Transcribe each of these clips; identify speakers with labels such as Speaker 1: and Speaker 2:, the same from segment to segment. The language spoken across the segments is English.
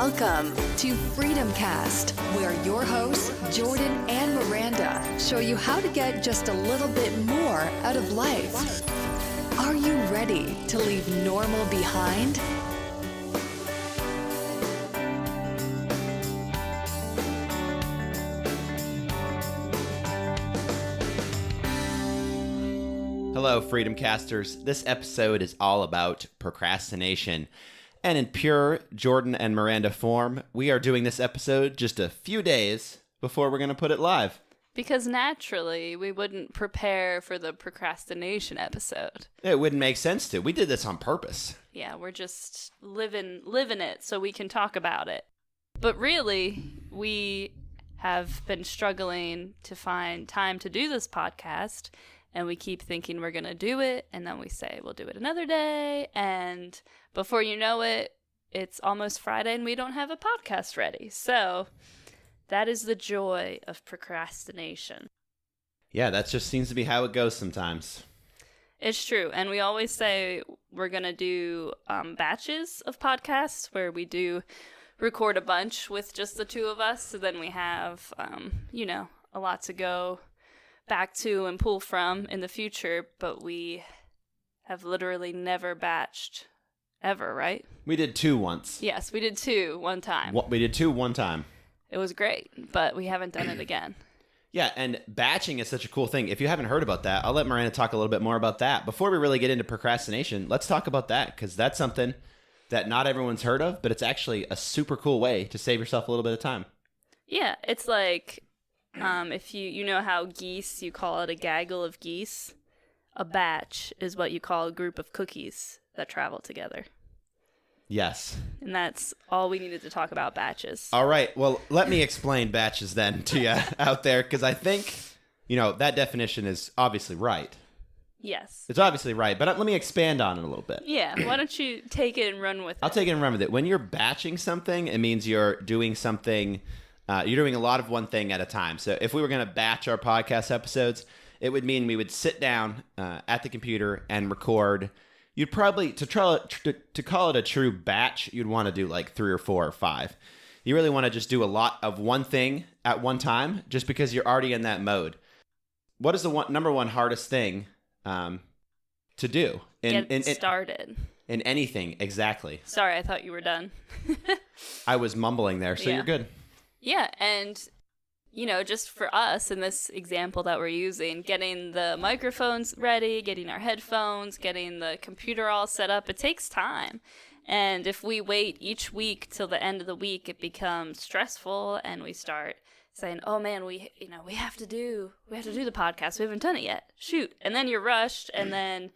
Speaker 1: Welcome to Freedom Cast, where your hosts, Jordan and Miranda, show you how to get just a little bit more out of life. Are you ready to leave normal behind?
Speaker 2: Hello, Freedom Casters. This episode is all about procrastination. And in pure Jordan and Miranda form, we are doing this episode just a few days before we're going to put it live.
Speaker 3: Because naturally, we wouldn't prepare for the procrastination episode.
Speaker 2: It wouldn't make sense to. We did this on purpose.
Speaker 3: Yeah, we're just living it so we can talk about it. But really, we have been struggling to find time to do this podcast, and we keep thinking we're going to do it, and then we say we'll do it another day, and before you know it, it's almost Friday and we don't have a podcast ready. So that is the joy of procrastination.
Speaker 2: Yeah, that just seems to be how it goes sometimes.
Speaker 3: It's true. And we always say we're going to do batches of podcasts where we do record a bunch with just the two of us. So then we have, a lot to go back to and pull from in the future. But we have literally never batched ever, right?
Speaker 2: We did 2 once.
Speaker 3: Yes, we did 2 one time.
Speaker 2: We did 2 one time.
Speaker 3: It was great, but we haven't done it again.
Speaker 2: Yeah, and batching is such a cool thing. If you haven't heard about that, I'll let Miranda talk a little bit more about that. Before we really get into procrastination, let's talk about that, because that's something that not everyone's heard of, but it's actually a super cool way to save yourself a little bit of time.
Speaker 3: Yeah, it's like if you know how geese, you call it a gaggle of geese. A batch is what you call a group of cookies that travel together.
Speaker 2: Yes.
Speaker 3: And that's all we needed to talk about batches.
Speaker 2: All right. Well, let me explain batches then to you out there, because I think, that definition is obviously right.
Speaker 3: Yes.
Speaker 2: It's obviously right, but let me expand on it a little bit.
Speaker 3: Yeah. Why don't you take it and run with it?
Speaker 2: I'll take it and run with it. When you're batching something, it means you're doing something, you're doing a lot of one thing at a time. So if we were going to batch our podcast episodes, it would mean we would sit down at the computer and record. You'd probably, to call it a true batch, you'd want to do like 3 or 4 or 5. You really want to just do a lot of one thing at one time, just because you're already in that mode. What is the number one hardest thing to do?
Speaker 3: Get started.
Speaker 2: In anything, exactly.
Speaker 3: Sorry, I thought you were done.
Speaker 2: I was mumbling there, so You're good.
Speaker 3: Yeah, and just for us in this example that we're using, getting the microphones ready, getting our headphones, getting the computer all set up, it takes time. And if we wait each week till the end of the week, it becomes stressful, and we start saying, "Oh man, we have to do the podcast. We haven't done it yet. Shoot!" And then you're rushed, and then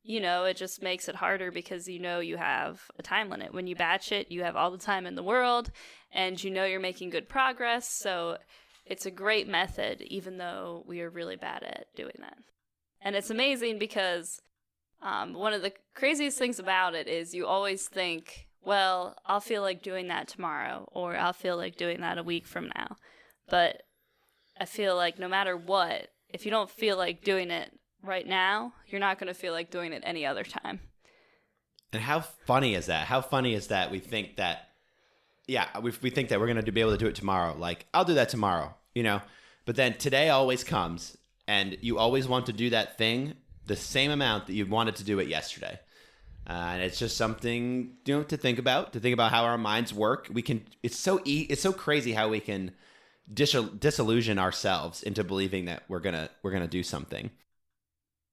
Speaker 3: it just makes it harder because you have a time limit. When you batch it, you have all the time in the world, and you're making good progress. So it's a great method, even though we are really bad at doing that. And it's amazing because one of the craziest things about it is you always think, well, I'll feel like doing that tomorrow, or I'll feel like doing that a week from now. But I feel like no matter what, if you don't feel like doing it right now, you're not going to feel like doing it any other time.
Speaker 2: And how funny is that? How funny is that we think that, we think that we're going to be able to do it tomorrow. Like, I'll do that tomorrow, But then today always comes, and you always want to do that thing the same amount that you wanted to do it yesterday. And it's just something, to think about how our minds work. It's so crazy how we can disillusion ourselves into believing that we're going to do something.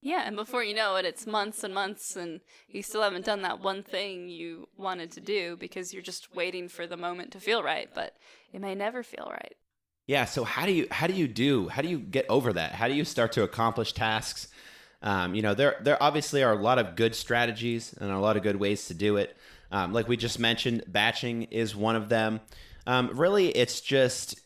Speaker 3: Yeah, and before you know it, it's months and months, and you still haven't done that one thing you wanted to do because you're just waiting for the moment to feel right, but it may never feel right.
Speaker 2: Yeah, so how do you get over that? How do you start to accomplish tasks? There obviously are a lot of good strategies and a lot of good ways to do it. Like we just mentioned, batching is one of them. Really, it's just,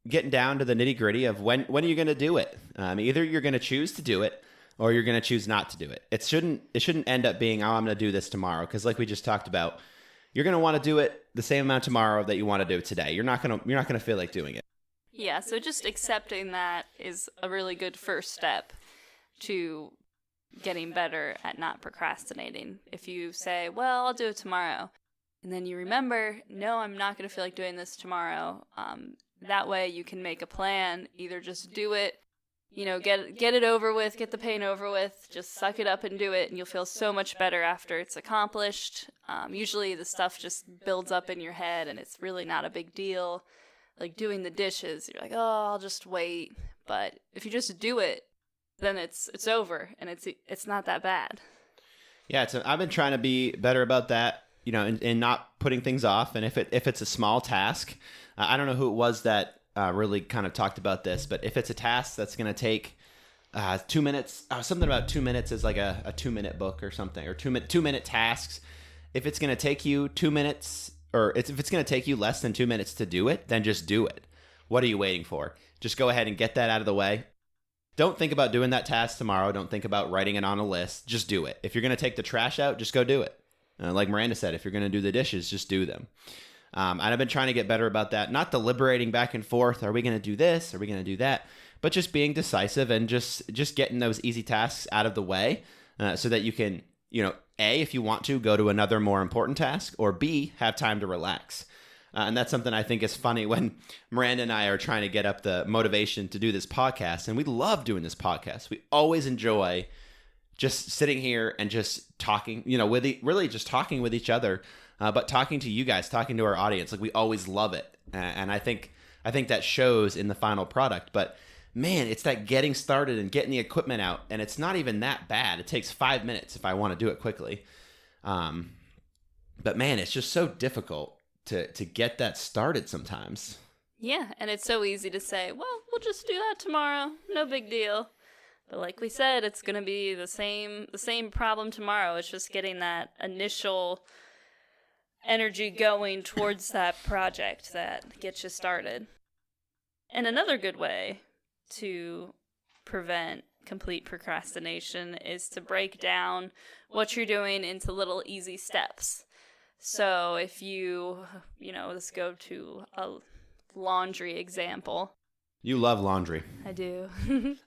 Speaker 2: getting down to the nitty gritty of when are you going to do it? Either you're going to choose to do it or you're going to choose not to do it. It shouldn't end up being, I'm going to do this tomorrow. Because like we just talked about, you're going to want to do it the same amount tomorrow that you want to do it today. You're not going to feel like doing it.
Speaker 3: Yeah. So just accepting that is a really good first step to getting better at not procrastinating. If you say, well, I'll do it tomorrow, And then you remember, no, I'm not going to feel like doing this tomorrow. That way you can make a plan, either just do it, get it over with, get the pain over with, just suck it up and do it, and you'll feel so much better after it's accomplished. Usually the stuff just builds up in your head, and it's really not a big deal. Like doing the dishes, you're like, oh, I'll just wait. But if you just do it, then it's over, and it's not that bad.
Speaker 2: Yeah, I've been trying to be better about that, and not putting things off. And if it's a small task, I don't know who it was that really kind of talked about this, but if it's a task that's going to take 2 minutes, something about 2 minutes is like a 2-minute book or something, or 2-minute tasks. If it's going to take you 2 minutes, or if it's going to take you less than 2 minutes to do it, then just do it. What are you waiting for? Just go ahead and get that out of the way. Don't think about doing that task tomorrow. Don't think about writing it on a list. Just do it. If you're going to take the trash out, just go do it. Like Miranda said, if you're going to do the dishes, just do them. And I've been trying to get better about that. Not deliberating back and forth. Are we going to do this? Are we going to do that? But just being decisive and just getting those easy tasks out of the way so that you can, A, if you want to, go to another more important task, or B, have time to relax. And that's something I think is funny when Miranda and I are trying to get up the motivation to do this podcast. And we love doing this podcast. We always enjoy just sitting here and just talking, really just talking with each other, but talking to you guys, talking to our audience. Like, we always love it. And I think that shows in the final product. But man, it's that getting started and getting the equipment out. And it's not even that bad. It takes 5 minutes if I want to do it quickly. But man, it's just so difficult to get that started sometimes.
Speaker 3: Yeah, and it's so easy to say, well, we'll just do that tomorrow. No big deal. But like we said, it's going to be the same problem tomorrow. It's just getting that initial energy going towards that project that gets you started. And another good way to prevent complete procrastination is to break down what you're doing into little easy steps. So if let's go to a laundry example.
Speaker 2: You love laundry.
Speaker 3: I do.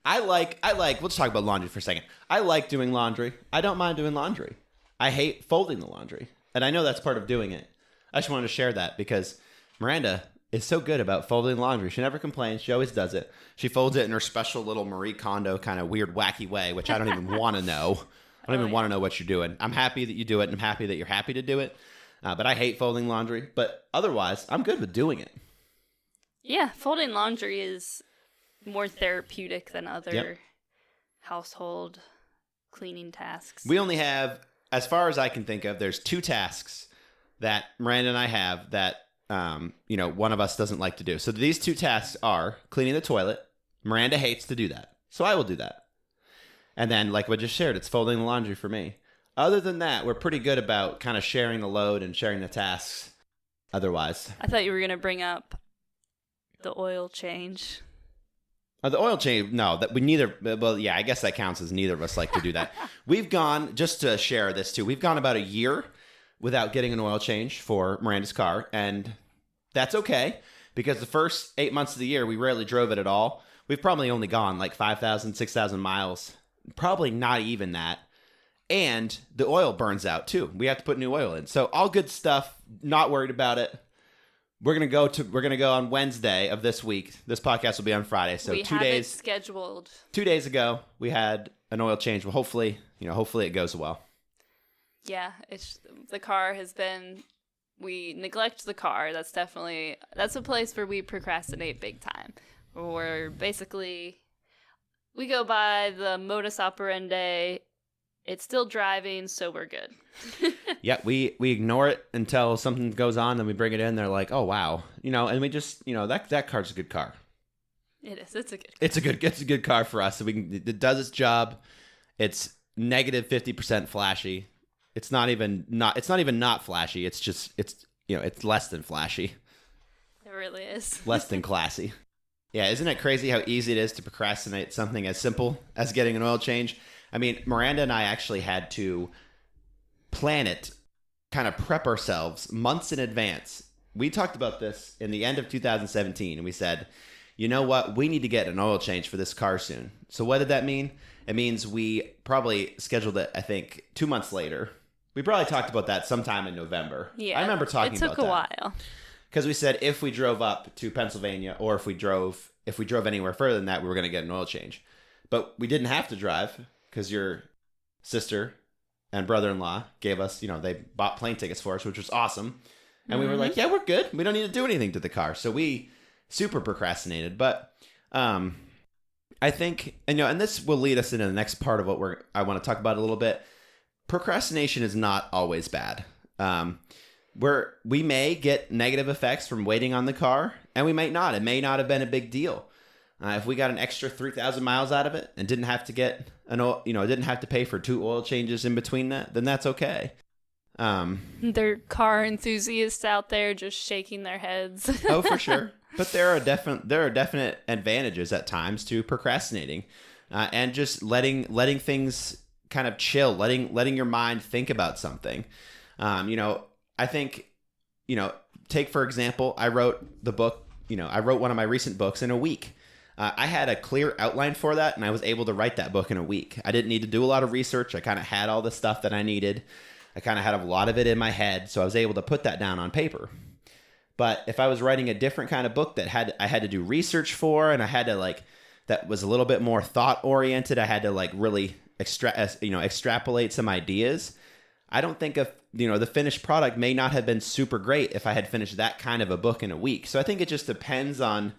Speaker 2: I like, let's talk about laundry for a second. I like doing laundry. I don't mind doing laundry. I hate folding the laundry. And I know that's part of doing it. I just wanted to share that because Miranda is so good about folding laundry. She never complains. She always does it. She folds it in her special little Marie Kondo kind of weird, wacky way, which I don't even want to know. I don't even want to know what you're doing. I'm happy that you do it, and I'm happy that you're happy to do it. But I hate folding laundry. But otherwise, I'm good with doing it.
Speaker 3: Yeah, folding laundry is more therapeutic than other household cleaning tasks.
Speaker 2: We only have, as far as I can think of, there's 2 tasks that Miranda and I have that, one of us doesn't like to do. So these 2 tasks are cleaning the toilet. Miranda hates to do that. So I will do that. And then, like we just shared, it's folding the laundry for me. Other than that, we're pretty good about kind of sharing the load and sharing the tasks otherwise.
Speaker 3: I thought you were going to bring up the oil change.
Speaker 2: The oil change, no, that we neither, well, yeah, I guess that counts as neither of us like to do that. We've gone, just to share this too, we've gone about a year without getting an oil change for Miranda's car, and that's okay, because the first 8 months of the year, we rarely drove it at all. We've probably only gone like 5,000, 6,000 miles, probably not even that. And the oil burns out too. We have to put new oil in. So all good stuff, not worried about it. We're gonna go on Wednesday of this week. This podcast will be on Friday. So
Speaker 3: we
Speaker 2: 2
Speaker 3: have
Speaker 2: days
Speaker 3: it scheduled.
Speaker 2: 2 days ago, we had an oil change. Well, hopefully it goes well.
Speaker 3: Yeah, the car has been. We neglect the car. That's a place where we procrastinate big time. We're basically, we go by the modus operandi. It's still driving, so we're good.
Speaker 2: Yeah, we ignore it until something goes on, then we bring it in. They're like, "Oh wow," and we just, that car's a good car.
Speaker 3: It is. It's a good car.
Speaker 2: It's a good car for us. So it does its job. It's negative 50% flashy. It's not even not flashy. It's just it's less than flashy.
Speaker 3: It really is.
Speaker 2: Less than classy. Yeah, isn't it crazy how easy it is to procrastinate something as simple as getting an oil change? I mean, Miranda and I actually had to plan it, kind of prep ourselves months in advance. We talked about this in the end of 2017, and we said, you know what? We need to get an oil change for this car soon. So what did that mean? It means we probably scheduled it, I think, 2 months later. We probably talked about that sometime in November.
Speaker 3: Yeah,
Speaker 2: I remember talking about that.
Speaker 3: It took a while.
Speaker 2: Because we said if we drove up to Pennsylvania or if we drove anywhere further than that, we were going to get an oil change. But we didn't have to drive because your sister and brother-in-law gave us, they bought plane tickets for us, which was awesome. And we were like, yeah, we're good. We don't need to do anything to the car. So we super procrastinated. But I think, and this will lead us into the next part of what I want to talk about a little bit. Procrastination is not always bad. We may get negative effects from waiting on the car, and we might not. It may not have been a big deal. If we got an extra 3,000 miles out of it and didn't have to didn't have to pay for 2 oil changes in between that, then that's okay.
Speaker 3: There are car enthusiasts out there just shaking their heads.
Speaker 2: Oh, for sure. But there are definite advantages at times to procrastinating, and just letting things kind of chill, letting your mind think about something. I think, take for example, I wrote the book. I wrote one of my recent books in a week. I had a clear outline for that, and I was able to write that book in a week. I didn't need to do a lot of research. I kind of had all the stuff that I needed. I kind of had a lot of it in my head, so I was able to put that down on paper. But if I was writing a different kind of book that I had to do research for, and I had to that was a little bit more thought oriented, I had to really extrapolate some ideas. I don't think the finished product may not have been super great if I had finished that kind of a book in a week. So I think it just depends on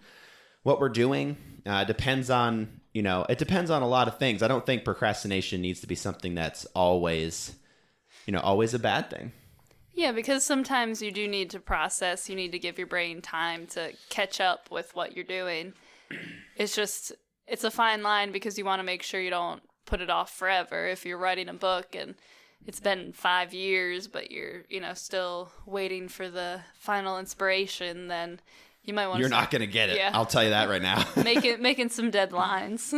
Speaker 2: what we're doing. It depends on a lot of things. I don't think procrastination needs to be something that's always a bad thing.
Speaker 3: Yeah, because sometimes you do need to process. You need to give your brain time to catch up with what you're doing. It's a fine line because you want to make sure you don't put it off forever. If you're writing a book and it's been 5 years, but you're, still waiting for the final inspiration, then you might want to...
Speaker 2: You're not going to get it.
Speaker 3: Yeah.
Speaker 2: I'll tell you that right now.
Speaker 3: Making some deadlines.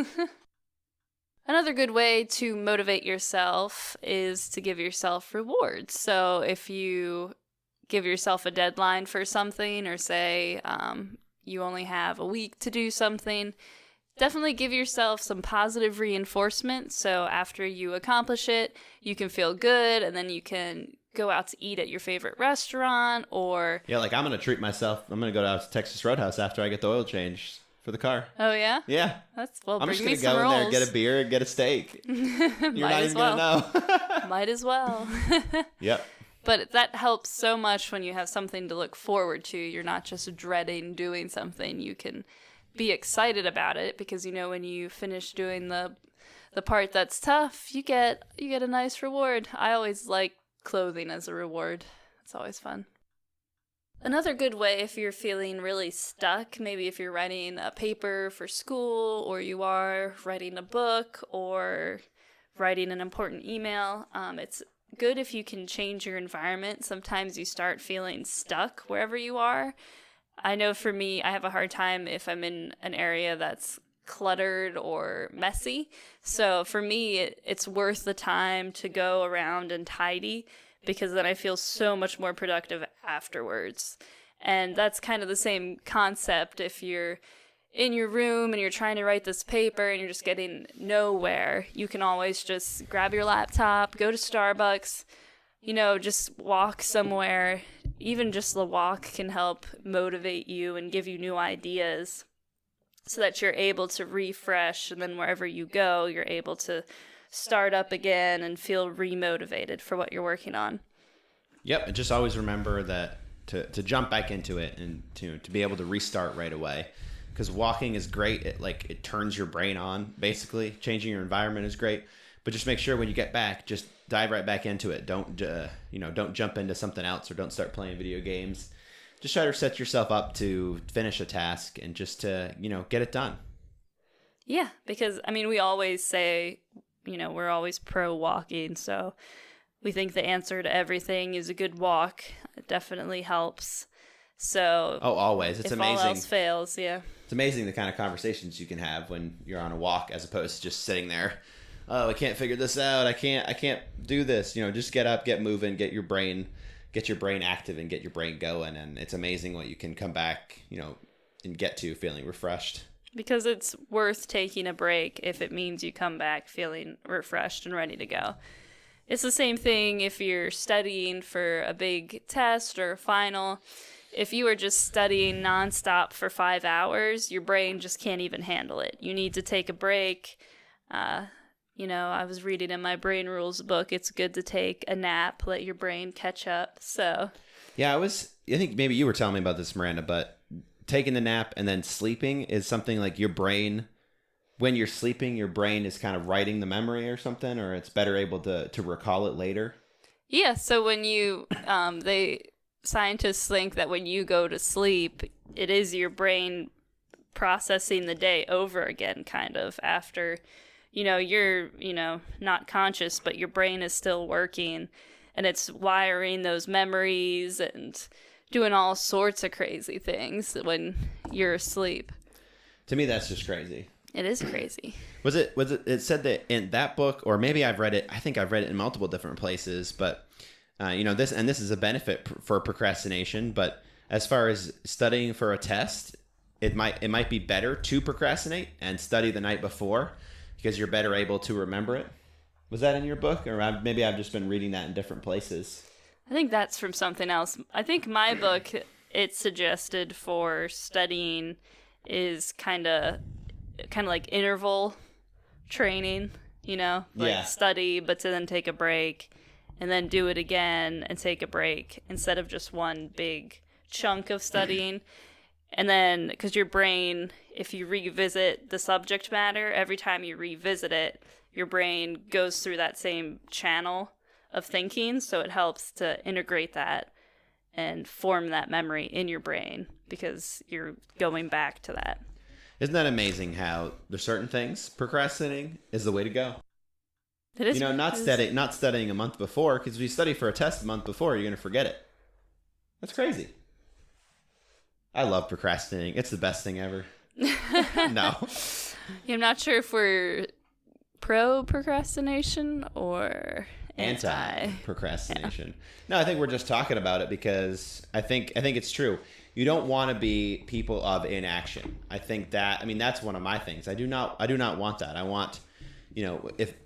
Speaker 3: Another good way to motivate yourself is to give yourself rewards. So if you give yourself a deadline for something, or say you only have a week to do something, definitely give yourself some positive reinforcement. So after you accomplish it, you can feel good, and then you can go out to eat at your favorite restaurant, or...
Speaker 2: Yeah, I'm going to treat myself. I'm going to go out to Texas Roadhouse after I get the oil change for the car.
Speaker 3: Oh, yeah?
Speaker 2: Yeah.
Speaker 3: I'm
Speaker 2: just going to go in there, get a beer, and get a steak. You're not even going to know.
Speaker 3: Might as well.
Speaker 2: Yep.
Speaker 3: But that helps so much when you have something to look forward to. You're not just dreading doing something. You can be excited about it because when you finish doing the part that's tough, you get a nice reward. I always like clothing as a reward. It's always fun. Another good way, if you're feeling really stuck, maybe if you're writing a paper for school, or you are writing a book, or writing an important email, it's good if you can change your environment. Sometimes you start feeling stuck wherever you are. I know for me, I have a hard time if I'm in an area that's cluttered or messy. So for me, it's worth the time to go around and tidy, because then I feel so much more productive afterwards. And that's kind of the same concept if you're in your room and you're trying to write this paper and you're just getting nowhere. You can always just grab your laptop, go to Starbucks, just walk somewhere. Even just the walk can help motivate you and give you new ideas so that you're able to refresh, and then wherever you go, you're able to start up again and feel remotivated for what you're working on.
Speaker 2: Yep, and just always remember that to jump back into it and to be able to restart right away, because walking is great. It turns your brain on. Basically, changing your environment is great, but just make sure when you get back, just dive right back into it. Don't jump into something else, or don't start playing video games. Just try to set yourself up to finish a task and just to get it done.
Speaker 3: Yeah, because we always say, we're always pro walking, so we think the answer to everything is a good walk. It definitely helps. So
Speaker 2: always. It's amazing.
Speaker 3: If all else fails, yeah.
Speaker 2: It's amazing the kind of conversations you can have when you're on a walk, as opposed to just sitting there. Oh, I can't figure this out. I can't do this. Just get up, get moving, get your brain active, and get your brain going. And it's amazing what you can come back, and get to feeling refreshed.
Speaker 3: Because it's worth taking a break if it means you come back feeling refreshed and ready to go. it's the same thing if you're studying for a big test or a final. If you are just studying nonstop for 5 hours, your brain just can't even handle it. You need to take a break. I was reading in my Brain Rules book, it's good to take a nap, let your brain catch up. So,
Speaker 2: yeah, I think maybe you were telling me about this, Miranda, but taking the nap and then sleeping is something like your brain, when you're sleeping, your brain is kind of writing the memory or something, or it's better able to recall it later.
Speaker 3: Yeah, so when you, scientists think that when you go to sleep, it is your brain processing the day over again, kind of, after, you're, not conscious, but your brain is still working, and it's wiring those memories and doing all sorts of crazy things when you're asleep. To
Speaker 2: me, that's just crazy.
Speaker 3: It is crazy.
Speaker 2: It said that in that book, or maybe I've read it, I think I've read it in multiple different places, but this is a benefit for procrastination, but as far as studying for a test, it might be better to procrastinate and study the night before because you're better able to remember it. Was that in your book, or maybe I've just been reading that in different places?
Speaker 3: I think that's from something else. I think my book, it suggested for studying is kind of like interval training, study, but to then take a break. And then do it again and take a break instead of just one big chunk of studying. And then, because your brain, if you revisit the subject matter, every time you revisit it, your brain goes through that same channel of thinking. So it helps to integrate that and form that memory in your brain because you're going back to that.
Speaker 2: Isn't that amazing how there's certain things procrastinating is the way to go?
Speaker 3: It is,
Speaker 2: not studying a month before, because if you study for a test a month before, you're going to forget it. That's crazy. I love procrastinating. It's the best thing ever. No.
Speaker 3: I'm not sure if we're pro-procrastination or anti-procrastination.
Speaker 2: Yeah. No, I think we're just talking about it because I think it's true. You don't want to be people of inaction. That's one of my things. I do not want that. I want...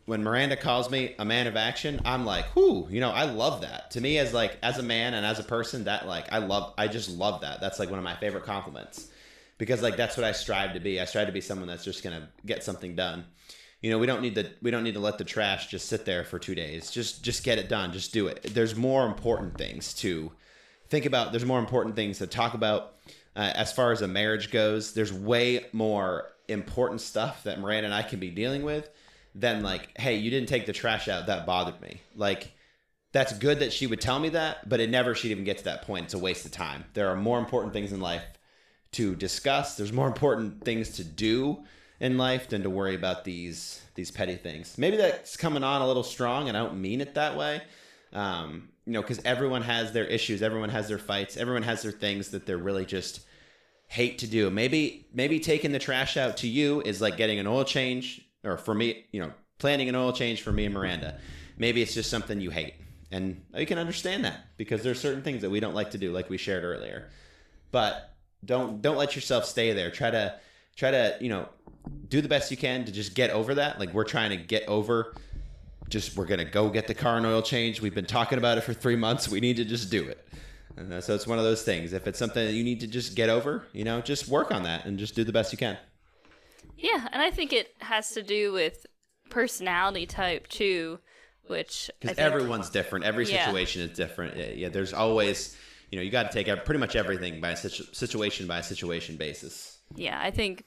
Speaker 2: when Miranda calls me a man of action, I'm like, whoo, I love that. To me, as a man and as a person, that I just love that. That's like one of my favorite compliments because that's what I strive to be. I strive to be someone that's just going to get something done. We don't need to let the trash just sit there for 2 days. Just get it done. Just do it. There's more important things to think about. There's more important things to talk about. As far as a marriage goes, there's way more important stuff that Miranda and I can be dealing with than hey, you didn't take the trash out. That bothered me. That's good that she would tell me that, but it never should even get to that point. It's a waste of time. There are more important things in life to discuss. There's more important things to do in life than to worry about these petty things. Maybe that's coming on a little strong, and I don't mean it that way. Because everyone has their issues. Everyone has their fights. Everyone has their things that they're really just hate to do. Maybe taking the trash out to you is like getting an oil change. Or for me, planning an oil change for me and Miranda. Maybe it's just something you hate. And you can understand that because there's certain things that we don't like to do, like we shared earlier. But don't let yourself stay there. Try to do the best you can to just get over that. We're trying to get over, we're going to go get the car and oil change. We've been talking about it for 3 months. We need to just do it. And so it's one of those things. If it's something that you need to just get over, just work on that and just do the best you can.
Speaker 3: Yeah, and I think it has to do with personality type too, which
Speaker 2: because everyone's different. Every situation is different. Yeah, there's always, you got to take pretty much everything by a situation basis.
Speaker 3: Yeah, I think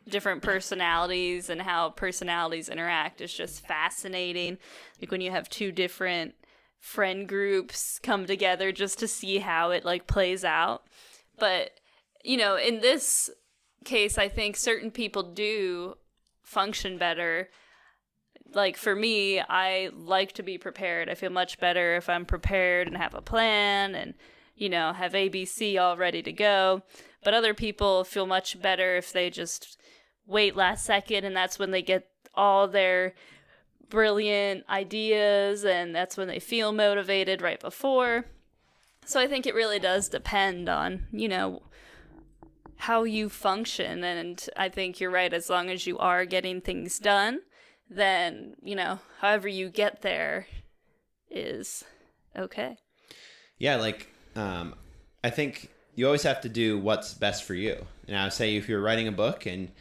Speaker 3: different personalities and how personalities interact is just fascinating. Like when you have two different friend groups come together just to see how it plays out. But in this case, I think certain people do function better. For me, I like to be prepared. I feel much better if I'm prepared and have a plan and, have ABC all ready to go. But other people feel much better if they just wait last second, and that's when they get all their brilliant ideas, and that's when they feel motivated right before. So I think it really does depend on, how you function. And I think you're right. As long as you are getting things done, then, however you get there, is okay.
Speaker 2: Yeah, like I think you always have to do what's best for you. Now, say if you're writing a book and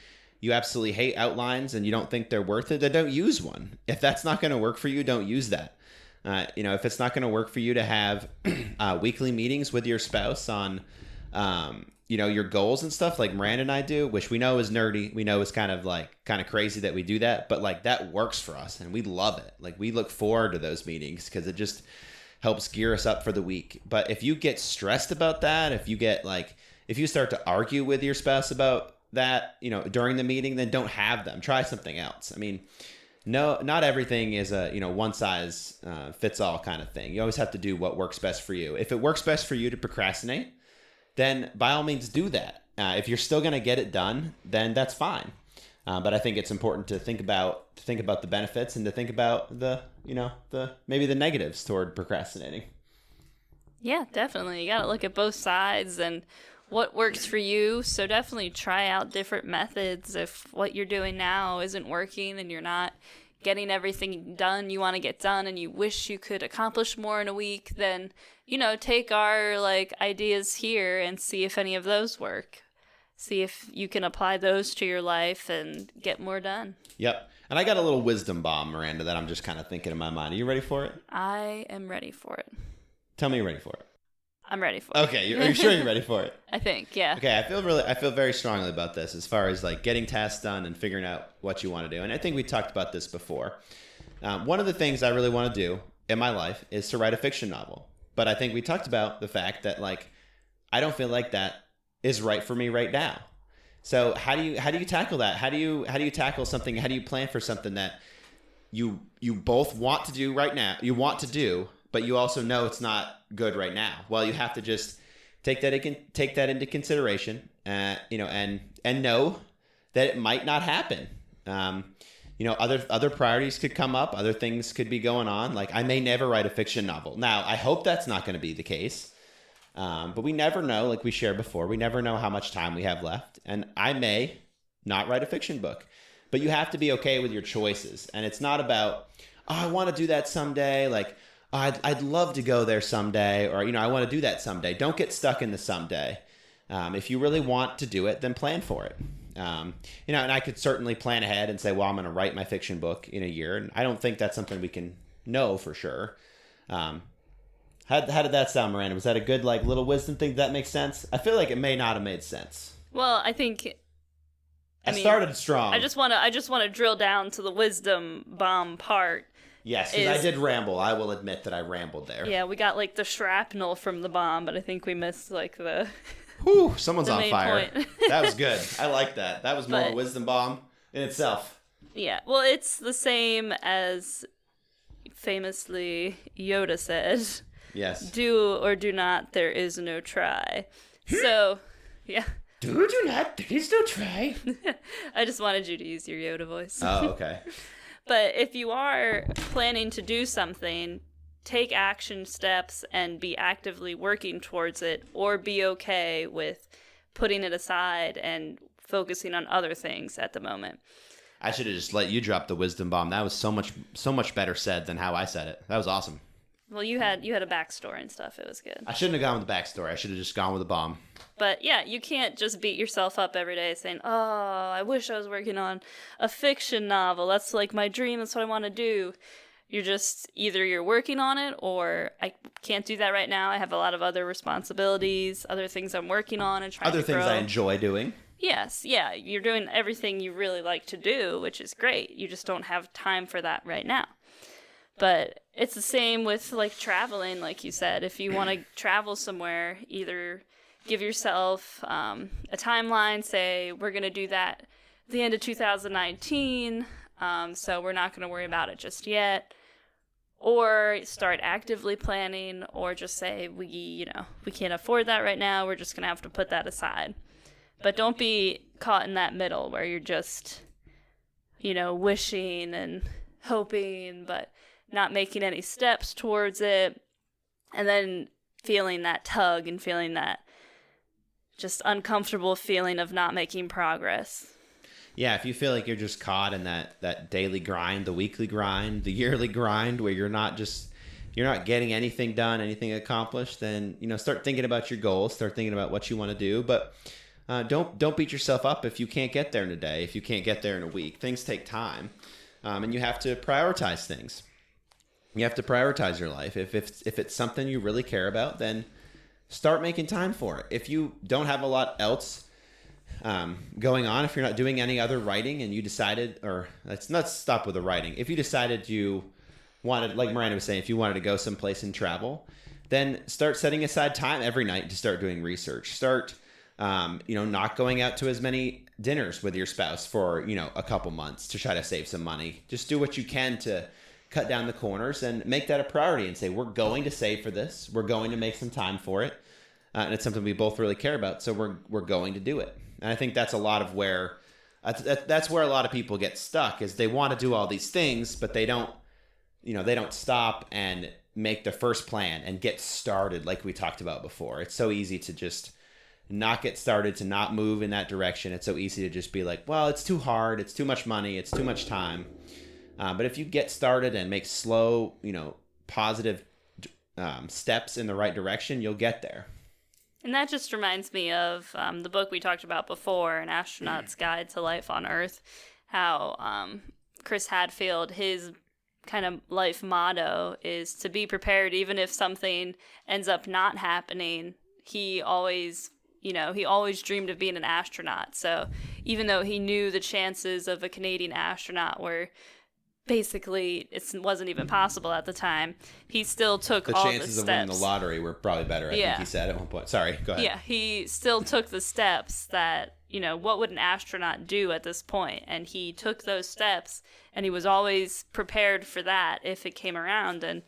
Speaker 2: you absolutely hate outlines and you don't think they're worth it, then don't use one. If that's not going to work for you, don't use that. If it's not going to work for you to have weekly meetings with your spouse on, your goals and stuff like Miranda and I do, which we know is nerdy. We know is kind of crazy that we do that, but like that works for us and we love it. Like we look forward to those meetings because it just helps gear us up for the week. But if you get stressed about that, if you start to argue with your spouse about that, during the meeting, then don't have them. Try something else. I mean, no, not everything is a, one size fits all kind of thing. You always have to do what works best for you. If it works best for you to procrastinate, then by all means do that. If you're still going to get it done, then that's fine. But I think it's important to think about the benefits and to think about the maybe the negatives toward procrastinating.
Speaker 3: Yeah, definitely. You got to look at both sides and what works for you. So definitely try out different methods. If what you're doing now isn't working and you're not getting everything done you want to get done and you wish you could accomplish more in a week, then, take our ideas here and see if any of those work. See if you can apply those to your life and get more done. Yep.
Speaker 2: And I got a little wisdom bomb, Miranda, that I'm just kind of thinking in my mind. Are you ready for it?
Speaker 3: I am ready for it.
Speaker 2: Tell me you're ready for it.
Speaker 3: I'm ready for it.
Speaker 2: Okay, are you sure you're ready for it?
Speaker 3: I think, yeah.
Speaker 2: Okay, I feel very strongly about this as far as getting tasks done and figuring out what you want to do. And I think we talked about this before. One of the things I really want to do in my life is to write a fiction novel. But I think we talked about the fact that I don't feel like that is right for me right now. So how do you tackle that? How do you tackle something? How do you plan for something that you both want to do right now? You want to do, but you also know it's not good right now. Well, you have to just take that into consideration, and know that it might not happen. Other priorities could come up, other things could be going on. Like I may never write a fiction novel. Now, I hope that's not going to be the case. But we never know, like we shared before, we never know how much time we have left. And I may not write a fiction book, but you have to be okay with your choices. And it's not about, I want to do that someday. I'd love to go there someday, or, I want to do that someday. Don't get stuck in the someday. If you really want to do it, then plan for it. And I could certainly plan ahead and say, well, I'm going to write my fiction book in a year. And I don't think that's something we can know for sure. How did that sound, Miranda? Was that a good little wisdom thing? Did that make sense? I feel like it may not have made sense.
Speaker 3: Well, I think
Speaker 2: I started strong.
Speaker 3: I just want to drill down to the wisdom bomb part.
Speaker 2: Yes, because I did ramble. I will admit that I rambled there.
Speaker 3: Yeah, we got the shrapnel from the bomb, but I think we missed the.
Speaker 2: Whew, someone's
Speaker 3: the
Speaker 2: on
Speaker 3: main
Speaker 2: fire.
Speaker 3: point.
Speaker 2: That was good. I like that. That was more of a wisdom bomb in itself.
Speaker 3: Yeah, well, it's the same as famously Yoda said.
Speaker 2: Yes.
Speaker 3: Do or do not, there is no try. So, yeah.
Speaker 2: Do or do not, there is no try.
Speaker 3: I just wanted you to use your Yoda voice.
Speaker 2: Oh, okay.
Speaker 3: But if you are planning to do something, take action steps and be actively working towards it, or be okay with putting it aside and focusing on other things at the moment.
Speaker 2: I should have just let you drop the wisdom bomb. That was so much better said than how I said it. That was awesome.
Speaker 3: Well, you had a backstory and stuff. It was good.
Speaker 2: I shouldn't have gone with the backstory. I should have just gone with the bomb.
Speaker 3: But yeah, you can't just beat yourself up every day saying, oh, I wish I was working on a fiction novel. That's my dream. That's what I want to do. You're working on it, or I can't do that right now. I have a lot of other responsibilities, other things I'm working on and trying to grow.
Speaker 2: Other things I enjoy doing.
Speaker 3: Yes, yeah. You're doing everything you really like to do, which is great. You just don't have time for that right now. But it's the same with traveling, like you said. If you want to travel somewhere, either give yourself a timeline, say we're going to do that at the end of 2019, so we're not going to worry about it just yet. Or start actively planning, or just say we can't afford that right now. We're just going to have to put that aside. But don't be caught in that middle where you're just, wishing and hoping, but not making any steps towards it, and then feeling that tug and feeling that just uncomfortable feeling of not making progress.
Speaker 2: Yeah, if you feel like you're just caught in that daily grind, the weekly grind, the yearly grind, where you're not just you're not getting anything done, anything accomplished, then, start thinking about your goals, start thinking about what you want to do. But don't beat yourself up if you can't get there in a day, if you can't get there in a week. Things take time, and you have to prioritize things. You have to prioritize your life. If it's something you really care about, then start making time for it. If you don't have a lot else going on, if you're not doing any other writing and you decided, or let's stop with the writing. If you decided you wanted, like Miranda was saying, if you wanted to go someplace and travel, then start setting aside time every night to start doing research. Start, not going out to as many dinners with your spouse for, a couple months to try to save some money. Just do what you can to cut down the corners and make that a priority and say, we're going to save for this. We're going to make some time for it. And it's something we both really care about. So we're going to do it. And I think that's a lot of where, that's where a lot of people get stuck, is they want to do all these things, but they don't stop and make the first plan and get started like we talked about before. It's so easy to just not get started, to not move in that direction. It's so easy to just be like, well, it's too hard. It's too much money. It's too much time. But if you get started and make slow, positive steps in the right direction, you'll get there.
Speaker 3: And that just reminds me of the book we talked about before, An Astronaut's Guide to Life on Earth, how Chris Hadfield, his kind of life motto is to be prepared even if something ends up not happening. He always dreamed of being an astronaut. So even though he knew the chances of a Canadian astronaut were basically, it wasn't even possible at the time, he still took all the steps. The chances of winning the lottery were probably better, I think he said at one point. Sorry, go ahead. Yeah, he still took the steps that, what would an astronaut do at this point? And he took those steps, and he was always prepared for that if it came around, and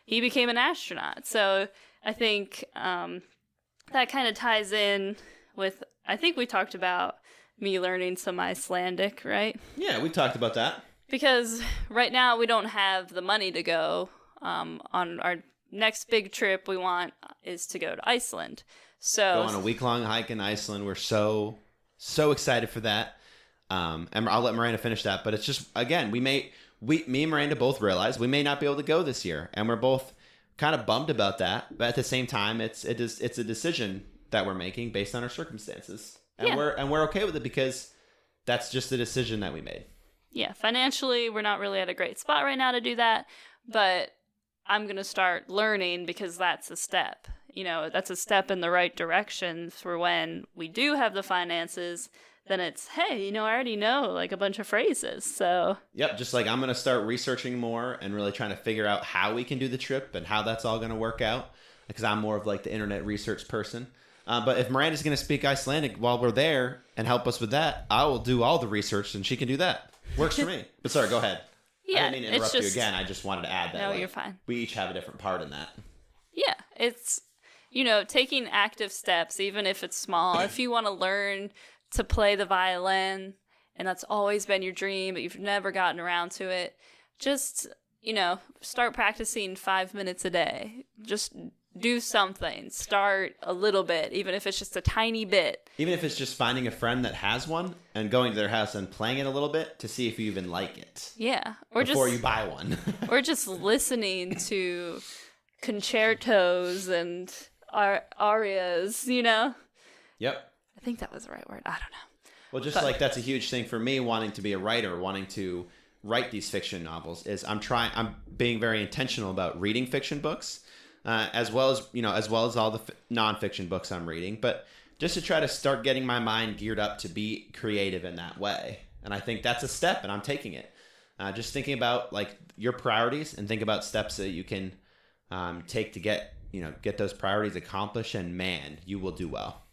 Speaker 3: he became an astronaut. So I think that kind of ties in with, I think we talked about me learning some Icelandic, right? Yeah,
Speaker 2: we talked about that.
Speaker 3: Because right now we don't have the money to go. On our next big trip we want is to go to Iceland. So
Speaker 2: go on a week-long hike in Iceland. We're so excited for that. And I'll let Miranda finish that. But it's just, again, me and Miranda both realize we may not be able to go this year. And we're both kind of bummed about that. But at the same time, it's a decision that we're making based on our circumstances. And we're okay with it because that's just a decision that we made.
Speaker 3: Yeah, financially, we're not really at a great spot right now to do that, but I'm going to start learning because that's a step. That's a step in the right direction for when we do have the finances. Then it's, hey, I already know like a bunch of phrases. So
Speaker 2: yep, just like I'm going to start researching more and really trying to figure out how we can do the trip and how that's all going to work out, because I'm more of like the internet research person. But if Miranda's going to speak Icelandic while we're there and help us with that, I will do all the research and she can do that. Works for me. But sorry, go ahead.
Speaker 3: Yeah,
Speaker 2: I didn't mean to interrupt you again. I just wanted to add that.
Speaker 3: No, you're fine.
Speaker 2: We each have a different part in that.
Speaker 3: Yeah, it's, taking active steps, even if it's small. If you want to learn to play the violin, and that's always been your dream, but you've never gotten around to it, just, start practicing 5 minutes a day. Just do something. Start a little bit, even if it's just a tiny bit.
Speaker 2: Even if it's just finding a friend that has one and going to their house and playing it a little bit to see if you even like it.
Speaker 3: Yeah.
Speaker 2: Before you buy one.
Speaker 3: Or just listening to concertos and arias, Yep. I think that was the right word. I don't know.
Speaker 2: Well, like that's a huge thing for me, wanting to be a writer, wanting to write these fiction novels, is I'm being very intentional about reading fiction books. As well as all the nonfiction books I'm reading, but just to try to start getting my mind geared up to be creative in that way. And I think that's a step, and I'm taking it. Just thinking about like your priorities and think about steps that you can take to get those priorities accomplished, and man, you will do well.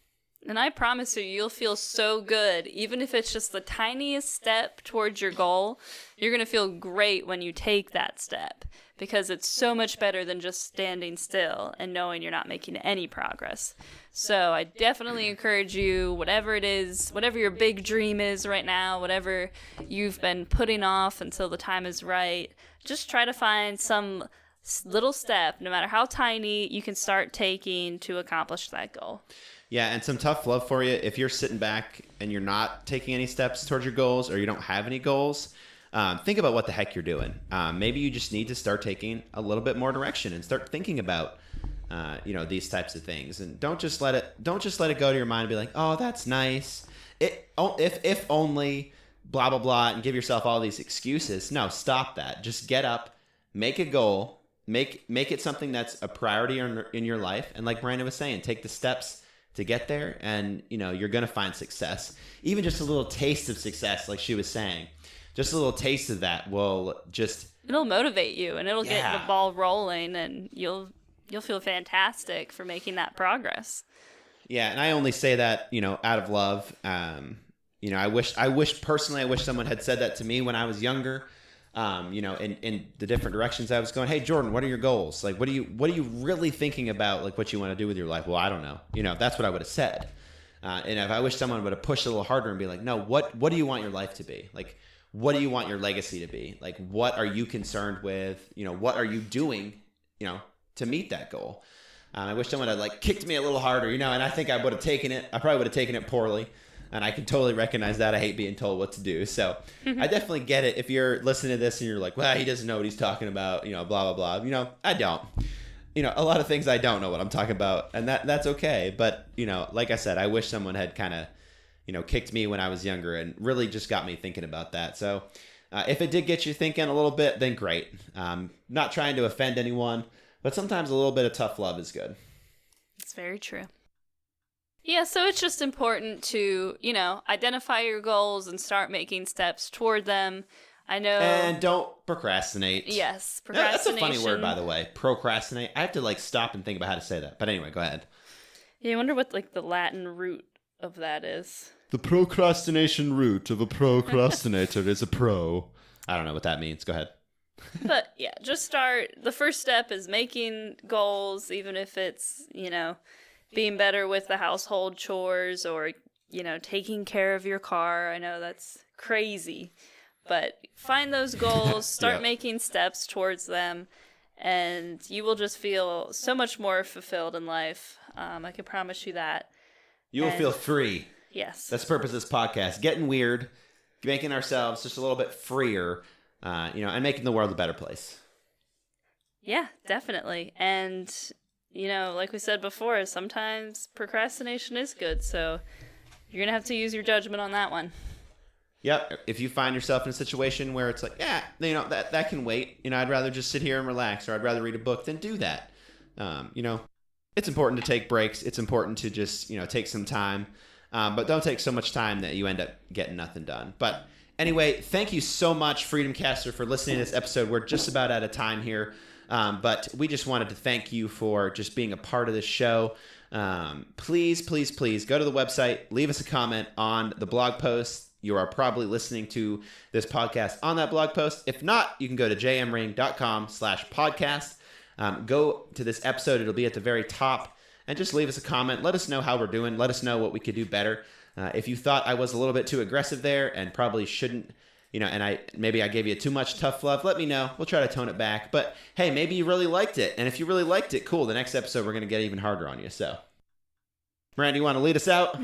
Speaker 3: And I promise you'll feel so good. Even if it's just the tiniest step towards your goal, you're going to feel great when you take that step, because it's so much better than just standing still and knowing you're not making any progress. So I definitely encourage you, whatever it is, whatever your big dream is right now, whatever you've been putting off until the time is right, just try to find some little step, no matter how tiny, you can start taking to accomplish that goal.
Speaker 2: Yeah, and some tough love for you. If you're sitting back and you're not taking any steps towards your goals, or you don't have any goals, think about what the heck you're doing. Maybe you just need to start taking a little bit more direction and start thinking about, these types of things. And don't just let it go to your mind and be like, oh, that's nice. If only blah, blah, blah, and give yourself all these excuses. No, stop that. Just get up, make a goal, make it something that's a priority in your life. And like Miranda was saying, take the steps to get there, and you're going to find success. Even just a little taste of success, like she was saying, just a little taste of that it'll motivate you, and it'll get the ball rolling, and you'll feel fantastic for making that progress. Yeah. And I only say that, out of love. I wish personally someone had said that to me when I was younger. In the different directions I was going. Hey, Jordan, what are your goals? Like, what are you really thinking about? Like, what you want to do with your life? Well, I don't know. That's what I would have said. And if I wish someone would have pushed a little harder and be like, no, what do you want your life to be? Like, what do you want your legacy to be? Like, what are you concerned with? What are you doing, to meet that goal? I wish someone had kicked me a little harder, and I think I would have taken it. I probably would have taken it poorly. And I can totally recognize that. I hate being told what to do. So I definitely get it. If you're listening to this and you're like, well, he doesn't know what he's talking about, blah, blah, blah. I don't. A lot of things I don't know what I'm talking about. And that's okay. But, like I said, I wish someone had kind of, kicked me when I was younger and really just got me thinking about that. So if it did get you thinking a little bit, then great. Not trying to offend anyone, but sometimes a little bit of tough love is good.
Speaker 3: It's very true. Yeah, so it's just important to, identify your goals and start making steps toward them. I know. And
Speaker 2: don't procrastinate.
Speaker 3: Yes, procrastination.
Speaker 2: That's a funny word, by the way. Procrastinate. I have to stop and think about how to say that. But anyway, go ahead.
Speaker 3: Yeah, I wonder what the Latin root of that is.
Speaker 2: The procrastination root of a procrastinator is a pro. I don't know what that means. Go ahead.
Speaker 3: But yeah, just start. The first step is making goals, even if it's, being better with the household chores or, taking care of your car. I know that's crazy, but find those goals, start making steps towards them, and you will just feel so much more fulfilled in life. I can promise you that.
Speaker 2: You will feel free.
Speaker 3: Yes.
Speaker 2: That's the purpose of this podcast. Getting weird, making ourselves just a little bit freer, and making the world a better place.
Speaker 3: Yeah, definitely. And like we said before, sometimes procrastination is good, so you're going to have to use your judgment on that one.
Speaker 2: Yep. If you find yourself in a situation where it's like, that can wait. I'd rather just sit here and relax, or I'd rather read a book, then do that. It's important to take breaks. It's important to just, take some time. But don't take so much time that you end up getting nothing done. But anyway, thank you so much, Freedom Caster, for listening to this episode. We're just about out of time here. But we just wanted to thank you for just being a part of this show. Please go to the website, leave us a comment on the blog post. You are probably listening to this podcast on that blog post. If not, you can go to jmring.com/podcast. Go to this episode. It'll be at the very top, and just leave us a comment. Let us know how we're doing. Let us know what we could do better. If you thought I was a little bit too aggressive there and probably shouldn't, and maybe I gave you too much tough love, let me know. We'll try to tone it back. But hey, maybe you really liked it. And if you really liked it, cool. The next episode, we're going to get even harder on you. So, Miranda, you want to lead us out?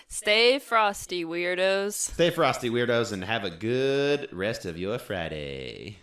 Speaker 3: Stay frosty, weirdos.
Speaker 2: Stay frosty, weirdos, and have a good rest of your Friday.